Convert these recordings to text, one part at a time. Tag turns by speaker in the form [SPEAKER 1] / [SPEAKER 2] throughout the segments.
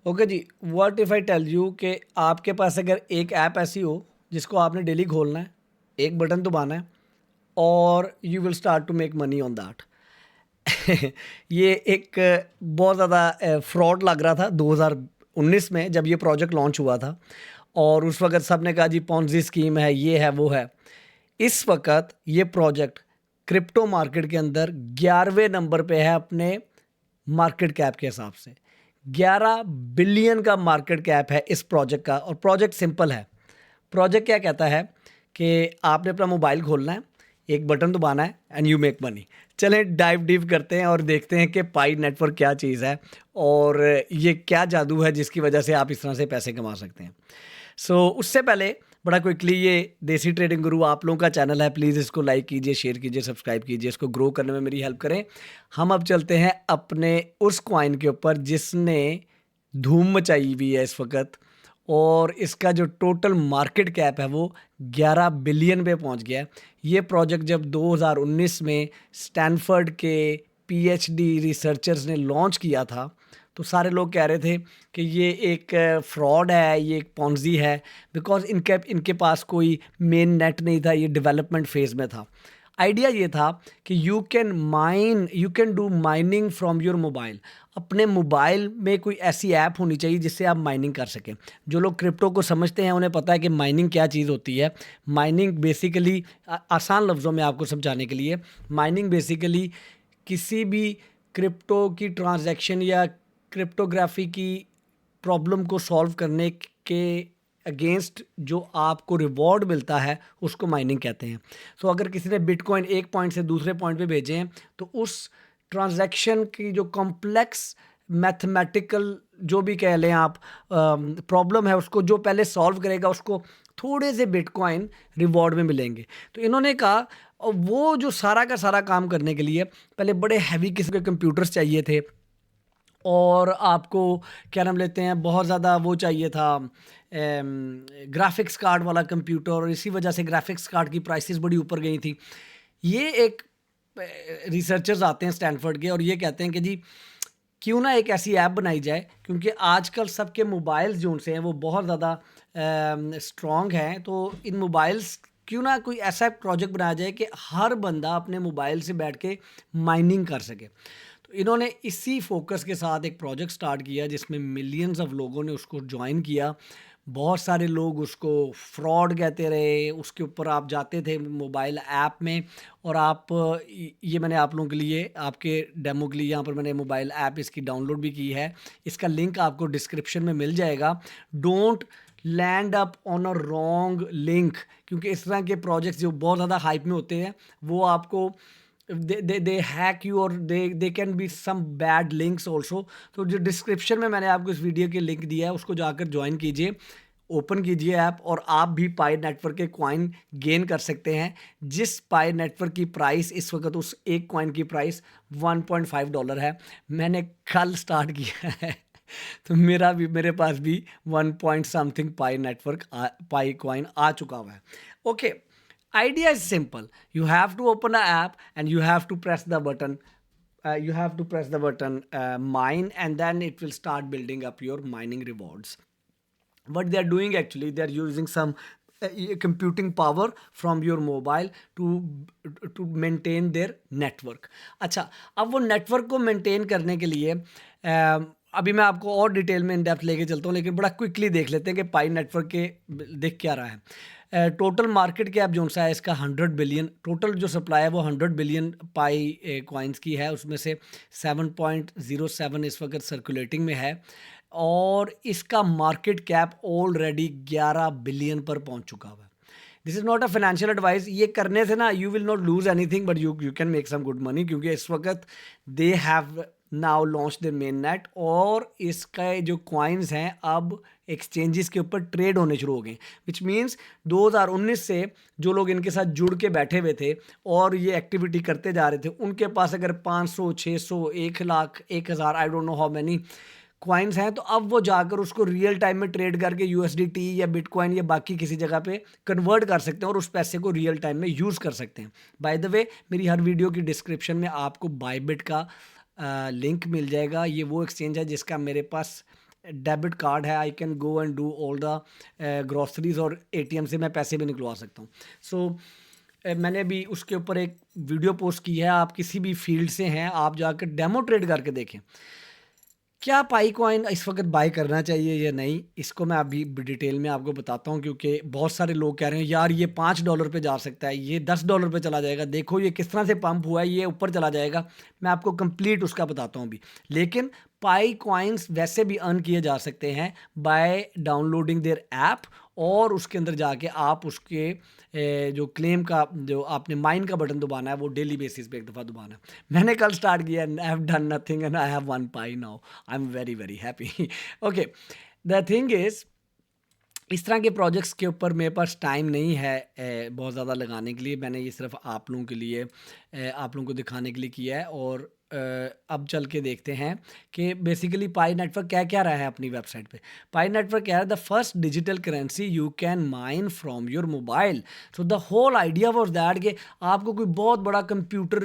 [SPEAKER 1] Okay जी, what if I tell you कि आपके पास अगर एक ऐप ऐसी हो जिसको आपने डेली खोलना है, एक बटन दबाना है और you will start to make money on that. ये एक बहुत ज़्यादा फ्रॉड लग रहा था 2019 में जब ये प्रोजेक्ट लॉन्च हुआ था और उस वक़्त सबने कहा जी पोंज़ी स्कीम है, ये है, वो है। इस वक़्त ये प्रोजेक्ट क्रिप्टो मार्केट के अंदर 11वें नंबर पे है अपने मार्केट कैप के हिसाब से। 11 बिलियन का मार्केट कैप है इस प्रोजेक्ट का और प्रोजेक्ट सिंपल है। प्रोजेक्ट क्या कहता है कि आपने अपना मोबाइल खोलना है, एक बटन दबाना है एंड यू मेक मनी। चलें डाइव डीप करते हैं और देखते हैं कि पाई नेटवर्क क्या चीज़ है और ये क्या जादू है जिसकी वजह से आप इस तरह से पैसे कमा सकते हैं। उससे पहले बड़ा क्विकली, ये देसी ट्रेडिंग गुरु आप लोगों का चैनल है, प्लीज़ इसको लाइक कीजिए, शेयर कीजिए, सब्सक्राइब कीजिए, इसको ग्रो करने में मेरी हेल्प करें। हम अब चलते हैं अपने उस कॉइन के ऊपर जिसने धूम मचाई हुई है इस वक्त और इसका जो टोटल मार्केट कैप है वो 11 बिलियन पे पहुंच गया है। ये प्रोजेक्ट जब 2019 में स्टैनफोर्ड के पीएचडी रिसर्चर्स ने लॉन्च किया था तो सारे लोग कह रहे थे कि ये एक फ्रॉड है, ये एक पॉन्जी है, बिकॉज इनके पास कोई मेन नेट नहीं था, ये डेवलपमेंट फेज़ में था। आइडिया ये था कि you can do mining from your mobile. अपने मोबाइल में कोई ऐसी ऐप होनी चाहिए जिससे आप माइनिंग कर सकें। जो लोग क्रिप्टो को समझते हैं उन्हें पता है कि माइनिंग क्या चीज़ होती है। माइनिंग बेसिकली, आसान लफ्ज़ों में आपको समझाने के लिए, माइनिंग बेसिकली किसी भी क्रिप्टो की ट्रांजैक्शन या क्रिप्टोग्राफी की प्रॉब्लम को सॉल्व करने के अगेंस्ट जो आपको रिवॉर्ड मिलता है उसको माइनिंग कहते हैं। अगर किसी ने बिटकॉइन एक पॉइंट से दूसरे पॉइंट पे भेजे हैं तो उस ट्रांजैक्शन की जो कॉम्प्लेक्स मैथमेटिकल जो भी कह लें आप प्रॉब्लम है उसको जो पहले सॉल्व करेगा उसको थोड़े से बिटकॉइन रिवॉर्ड में मिलेंगे। तो इन्होंने कहा वो जो सारा का सारा काम करने के लिए पहले बड़े हैवी किस्म के कंप्यूटर्स चाहिए थे और आपको क्या नाम लेते हैं, बहुत ज़्यादा वो चाहिए था ग्राफिक्स कार्ड वाला कंप्यूटर, और इसी वजह से ग्राफिक्स कार्ड की प्राइसेस बड़ी ऊपर गई थी। ये एक रिसर्चर्स आते हैं स्टैनफोर्ड के और ये कहते हैं कि जी क्यों ना एक ऐसी ऐप बनाई जाए, क्योंकि आजकल सबके मोबाइल्स जो उनसे हैं वो बहुत ज़्यादा स्ट्रॉन्ग हैं। तो इन मोबाइल्स क्यों ना कोई ऐसा प्रोजेक्ट बनाया जाए कि हर बंदा अपने मोबाइल से बैठ के माइनिंग कर सके। तो इन्होंने इसी फोकस के साथ एक प्रोजेक्ट स्टार्ट किया जिसमें मिलियंस ऑफ लोगों ने उसको ज्वाइन किया। बहुत सारे लोग उसको फ्रॉड कहते रहे, उसके ऊपर आप जाते थे मोबाइल ऐप में और आप ये मैंने आप लोगों के लिए, आपके डेमो के लिए यहाँ पर मैंने मोबाइल ऐप इसकी डाउनलोड भी की है। इसका लिंक आपको डिस्क्रिप्शन में मिल जाएगा। Don't land up on a wrong link, क्योंकि इस तरह के प्रोजेक्ट्स जो बहुत ज़्यादा हाइप में होते हैं वो आपको दे हैक यू और they can be some bad links also. तो जो डिस्क्रिप्शन में मैंने आपको इस वीडियो के लिंक दिया है उसको जाकर ज्वाइन कीजिए, ओपन कीजिए ऐप और आप भी पाई नेटवर्क के कॉइन गेन कर सकते हैं। जिस पाई नेटवर्क की प्राइस इस वक्त, उस एक कॉइन की प्राइस $1.5 है। मैंने कल स्टार्ट किया है तो मेरे पास भी 1 पॉइंट समथिंग पाई नेटवर्क पाई कॉइन आ चुका हुआ है। Okay, idea is simple. You have to open an app and you have to press the button. Mine, and then it will start building up your mining rewards. What they are doing, actually they are using some computing power from your mobile to maintain their network. अच्छा, अब वो network को maintain करने के लिए अभी मैं आपको और डिटेल में इन डेप्थ लेके चलता हूँ, लेकिन बड़ा क्विकली देख लेते हैं कि पाई नेटवर्क के देख क्या रहा है। टोटल मार्केट कैप जो सा है इसका 100 बिलियन, टोटल जो सप्लाई है वो 100 बिलियन पाई कॉइन्स की है। उसमें से 7.07 इस वक्त सर्कुलेटिंग में है और इसका मार्केट कैप ऑलरेडी 11 बिलियन पर पहुंच चुका हुआ है। This is not a financial advice. ये करने से ना you will not lose anything but you can make some good money, क्योंकि इस वक्त they have now launch the main net और इसका जो कॉइन्स हैं अब एक्सचेंजेस के ऊपर ट्रेड होने शुरू हो गए। विच मीन्स 2019 से जो लोग इनके साथ जुड़ के बैठे हुए थे और ये एक्टिविटी करते जा रहे थे, उनके पास अगर 500, 600, 1 lakh, 1000, I don't know how many coins हैं, तो अब वो जाकर उसको रियल टाइम में ट्रेड करके यूएसडीटी या बिटकॉइन या बाकी किसी जगह पे कन्वर्ट कर सकते हैं और उस पैसे को रियल टाइम में यूज़ कर सकते हैं। बाय द वे, मेरी हर वीडियो की डिस्क्रिप्शन में आपको बायबिट का लिंक मिल जाएगा। ये वो एक्सचेंज है जिसका मेरे पास डेबिट कार्ड है, I can go and do all the groceries, और एटीएम से मैं पैसे भी निकलवा सकता हूँ. सो मैंने भी उसके ऊपर एक वीडियो पोस्ट की है. आप किसी भी फील्ड से हैं, आप जाकर डेमो ट्रेड करके देखें क्या पाई कॉइन इस वक्त बाय करना चाहिए या नहीं. इसको मैं अभी डिटेल में आपको बताता हूँ, क्योंकि बहुत सारे लोग कह रहे हैं यार ये $5 पे जा सकता है, ये $10 पे चला जाएगा, देखो ये किस तरह से पंप हुआ है, ये ऊपर चला जाएगा. मैं आपको कंप्लीट उसका बताता हूँ अभी. लेकिन पाई कॉइन्स वैसे भी अर्न किए जा सकते हैं बाय डाउनलोडिंग देयर ऐप, और उसके अंदर जाके आप उसके जो क्लेम का जो आपने माइन का बटन दबाना है वो डेली बेसिस पे एक दफ़ा दबाना है. मैंने कल स्टार्ट किया and I have done nothing and I have 1 pi now. I am very very happy. Okay, the thing is इस तरह के प्रोजेक्ट्स के ऊपर मेरे पास टाइम नहीं है बहुत ज़्यादा लगाने के लिए. मैंने ये सिर्फ आप लोगों के लिए आप लोगों को दिखाने के लिए किया है. और अब चल के देखते हैं कि बेसिकली पाई नेटवर्क क्या क्या रहा है अपनी वेबसाइट पे. पाई नेटवर्क क्या है, the first digital currency you can mine from your mobile. So the whole idea was that कि आपको कोई बहुत बड़ा कंप्यूटर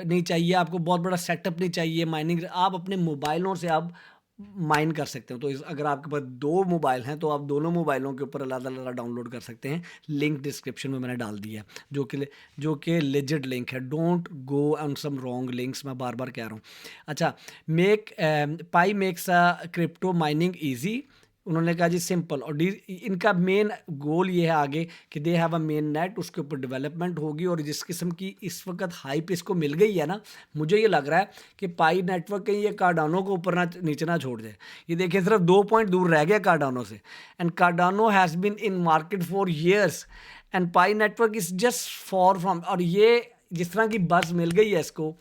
[SPEAKER 1] नहीं चाहिए, आपको बहुत बड़ा सेटअप नहीं चाहिए माइनिंग. आप अपने मोबाइलों से आप माइन कर सकते हो. तो अगर आपके पास 2 मोबाइल हैं तो आप दोनों मोबाइलों के ऊपर अलग अलग डाउनलोड कर सकते हैं. लिंक डिस्क्रिप्शन में मैंने डाल दिया है, जो कि लेजिट लिंक है. Don't go on some wrong links, मैं बार बार कह रहा हूँ. अच्छा, Pi makes a crypto mining easy. उन्होंने कहा जी सिंपल, और इनका मेन गोल ये है आगे कि they have a main net, उसके ऊपर डेवलपमेंट होगी. और जिस किस्म की इस वक्त हाइप इसको मिल गई है ना, मुझे ये लग रहा है कि पाई नेटवर्क कहीं ये कार्डानो को ऊपर ना नीचे ना छोड़ जाए. ये देखिए सिर्फ 2 पॉइंट दूर रह गया कार्डानो से. And Cardano has been in market for years and Pi network is just far from. और ये जिस तरह की बस मिल गई है इसको,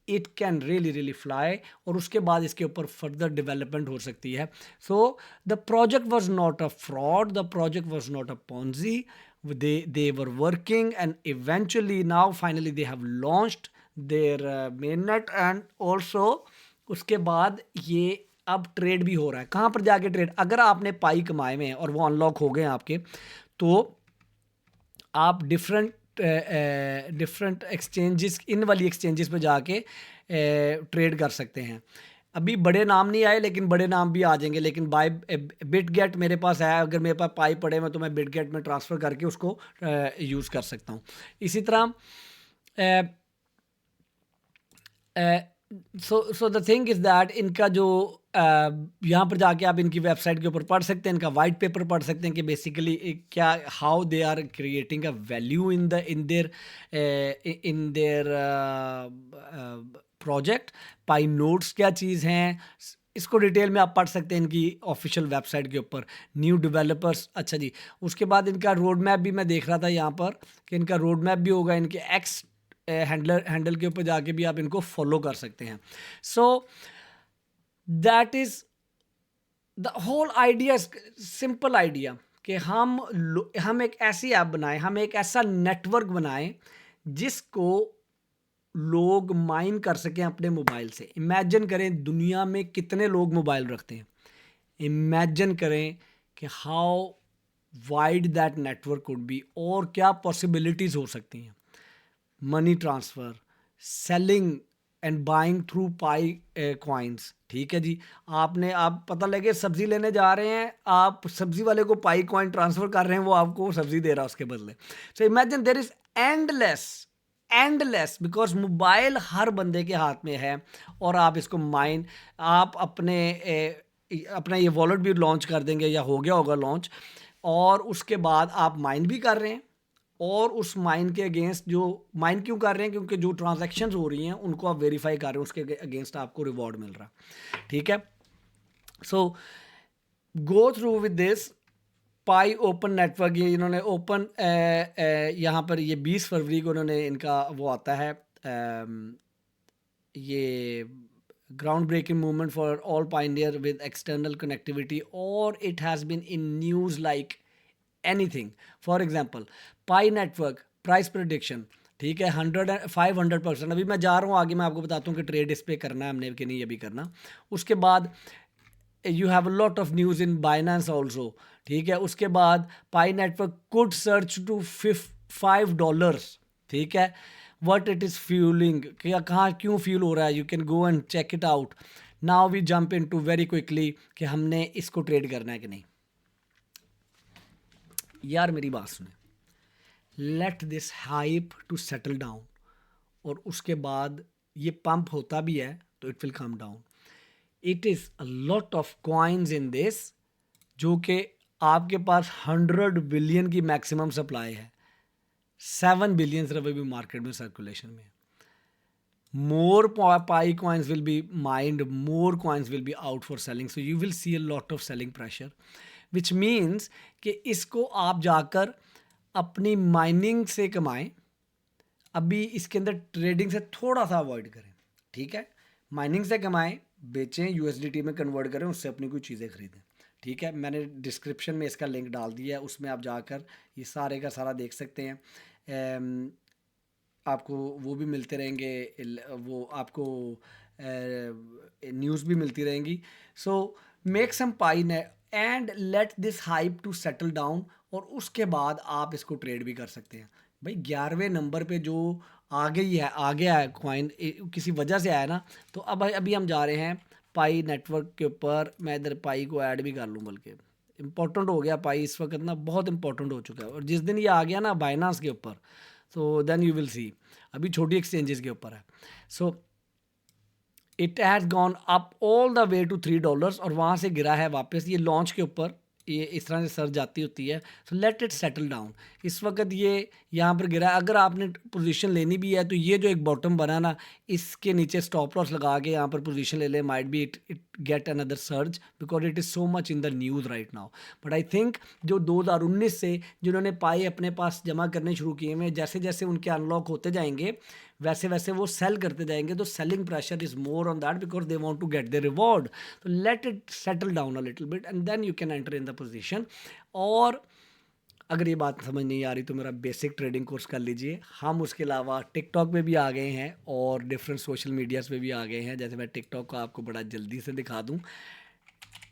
[SPEAKER 1] it can really really fly. और उसके बाद इसके ऊपर फर्दर डेवलपमेंट हो सकती है. So the project was not a fraud, the project was not a Ponzi. they were working and eventually now finally they have launched their mainnet. and also उसके बाद ये अब ट्रेड भी हो रहा है. कहाँ पर जाके ट्रेड, अगर आपने पाई कमाए में हैं और वो अनलॉक हो गए हैं आपके, तो आप डिफरेंट एक्सचेंजेस, इन वाली एक्सचेंजेस पे जाके ट्रेड कर सकते हैं. अभी बड़े नाम नहीं आए, लेकिन बड़े नाम भी आ जाएंगे. लेकिन बाय बिटगेट मेरे पास है, अगर मेरे पास पाई पड़े में तो मैं बिटगेट में ट्रांसफ़र करके उसको यूज़ कर सकता हूँ. इसी तरह so the thing is that इनका जो यहाँ पर जाके आप इनकी वेबसाइट के ऊपर पढ़ सकते हैं, इनका वाइट पेपर पढ़ सकते हैं कि बेसिकली क्या how they are creating a value in their project. Pi nodes क्या चीज़ हैं, इसको डिटेल में आप पढ़ सकते हैं इनकी ऑफिशियल वेबसाइट के ऊपर. न्यू डेवलपर्स, अच्छा जी. उसके बाद इनका रोड मैप भी मैं देख रहा था यहाँ पर कि इनका रोड मैप भी होगा. इनके एक्स हैंडल के ऊपर जाके भी आप इनको फॉलो कर सकते हैं. So that is the whole idea, simple idea कि हम एक ऐसी ऐप बनाएं, हम एक ऐसा नेटवर्क बनाएं जिसको लोग माइन कर सकें अपने मोबाइल से. इमेजिन करें दुनिया में कितने लोग मोबाइल रखते हैं. इमेजिन करें कि how wide that network could be, और क्या पॉसिबिलिटीज़ हो सकती हैं. Money transfer, selling and buying through pi coins. ठीक है जी, आप पता लगे सब्ज़ी लेने जा रहे हैं, आप सब्ज़ी वाले को पाई कॉइन ट्रांसफ़र कर रहे हैं, वो आपको सब्ज़ी दे रहा है उसके बदले. So imagine there is endless because mobile हर बंदे के हाथ में है. और आप इसको आप अपना ये वॉलेट भी लॉन्च कर देंगे या हो गया होगा लॉन्च, और उसके बाद आप माइन भी कर रहे हैं. और उस माइन के अगेंस्ट जो माइन क्यों कर रहे हैं, क्योंकि जो ट्रांजैक्शंस हो रही हैं उनको आप वेरीफाई कर रहे हैं, उसके अगेंस्ट आपको रिवॉर्ड मिल रहा है. ठीक है. So go through with this Pi open network. ये इन्होंने ओपन यहाँ पर ये 20 फरवरी को इन्होंने इनका वो आता है ये ground breaking movement for all pioneer with external connectivity, और it has been in news like anything. For example Pi network price prediction. ठीक है, 500%. अभी मैं जा रहा हूँ आगे, मैं आपको बताता हूँ कि ट्रेड इस पे करना है हमने कि नहीं अभी करना. उसके बाद you have a lot of news in Binance also. ठीक है. उसके बाद पाई नेटवर्क कुड सर्च टू $5. ठीक है. वट इट इज़ फ्यूलिंग, क्या कहाँ क्यों फ्यूल हो रहा है, you can go and check it out. Now we jump into very quickly कि हमने इसको ट्रेड करना है कि नहीं। यार मेरी बात सुने, let this hype to settle down, और उसके बाद ये पंप होता भी है तो it will come down. It is a lot of coins in this, जो कि आपके पास 100 बिलियन की मैक्सिमम सप्लाई है, 7 बिलियन सिर्फ अभी मार्केट में सर्कुलेशन में। More pi coins will be mined, more coins will be out for selling, so you will see a lot of selling pressure, which means कि इसको आप जाकर अपनी माइनिंग से कमाएं। अभी इसके अंदर ट्रेडिंग से थोड़ा सा अवॉइड करें, ठीक है। माइनिंग से कमाएं, बेचें, यूएसडीटी में कन्वर्ट करें, उससे अपनी कोई चीज़ें खरीदें, ठीक है। मैंने डिस्क्रिप्शन में इसका लिंक डाल दिया है, उसमें आप जाकर ये सारे का सारा देख सकते हैं। आपको वो भी मिलते रहेंगे, वो आपको न्यूज़ भी मिलती रहेंगी। So make some Pi and let this hype to settle down, और उसके बाद आप इसको ट्रेड भी कर सकते हैं। भाई 11वें नंबर पे जो आगे ही है, आगे आया कॉइन किसी वजह से आया ना, तो अब अभी हम जा रहे हैं पाई नेटवर्क के ऊपर। मैं इधर पाई को ऐड भी कर लूँ, बल्कि इम्पोर्टेंट हो गया पाई इस वक्त ना, बहुत इंपॉर्टेंट हो चुका है। और जिस दिन ये आ गया ना बाइनांस के ऊपर, so then you will see, अभी छोटी एक्सचेंजेस के ऊपर है। So it has gone up all the way to $3, और वहाँ से गिरा है वापस। ये लॉन्च के ऊपर ये इस तरह से सर्ज आती होती है। So let it settle down. इस वक्त ये यहाँ पर गिरा है। अगर आपने पोजीशन लेनी भी है तो ये जो एक बॉटम बना ना, इसके नीचे स्टॉप लॉस लगा के यहाँ पर पोजीशन ले ले, might be it get another surge, because it is so much in the news right now. But I think जो 2019 से जिन्होंने पाई अपने पास जमा करने शुरू किए हैं, जैसे जैसे उनके अनलॉक होते जाएंगे वैसे वैसे वो सेल करते जाएंगे, तो selling pressure is more on that because they want to get the reward. तो let it settle down a little bit and then you can enter in the position. और अगर ये बात समझ नहीं आ रही तो मेरा बेसिक ट्रेडिंग कोर्स कर लीजिए। हम उसके अलावा टिकटॉक पे भी आ गए हैं और डिफरेंट सोशल मीडियाज़ पे भी आ गए हैं। जैसे मैं टिकटॉक को आपको बड़ा जल्दी से दिखा दूँ।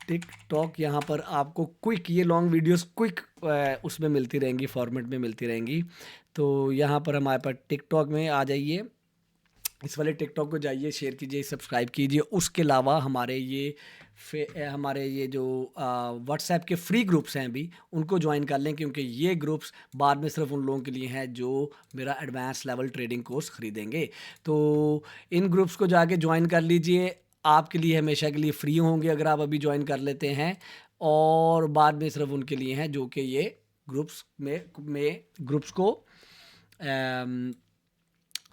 [SPEAKER 1] टिकटॉक यहाँ पर आपको क्विक, ये लॉन्ग वीडियोस क्विक उसमें मिलती रहेंगी, फॉर्मेट में मिलती रहेंगी। तो यहाँ पर हमारे पास टिकटॉक में आ जाइए, इस वाले टिकटॉक को जाइए, शेयर कीजिए, सब्सक्राइब कीजिए। उसके अलावा हमारे ये जो व्हाट्सएप के फ्री ग्रुप्स हैं अभी, उनको ज्वाइन कर लें, क्योंकि ये ग्रुप्स बाद में सिर्फ उन लोगों के लिए हैं जो मेरा एडवांस लेवल ट्रेडिंग कोर्स ख़रीदेंगे। तो इन ग्रुप्स को जाके ज्वाइन कर लीजिए, आपके लिए हमेशा के लिए फ्री होंगे अगर आप अभी ज्वाइन कर लेते हैं, और बाद में सिर्फ उनके लिए हैं जो कि ये ग्रुप्स में ग्रुप्स को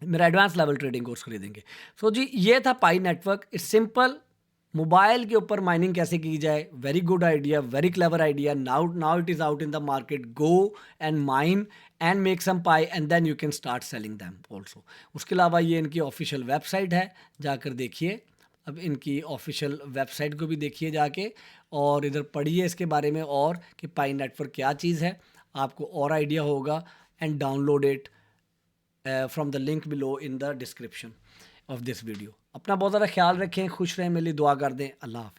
[SPEAKER 1] मेरा एडवांस लेवल ट्रेडिंग कोर्स खरीदेंगे। सो जी, ये था Pi network. It's simple. Mobile के ऊपर माइनिंग कैसे की जाए, very good idea, very clever idea. Now it is out in the market. Go and mine and make some Pi and then you can start selling them also. उसके अलावा ये इनकी official website है, जाकर देखिए। अब इनकी ऑफिशियल वेबसाइट को भी देखिए जाके, और इधर पढ़िए इसके बारे में, और कि पाई नेटवर्क क्या चीज़ है, आपको और आइडिया होगा। And download it from the link below in the description of this video। अपना बहुत ज़्यादा ख्याल रखें, खुश रहें, मेरे लिए दुआ कर दें। अल्लाह हाफ़िज़।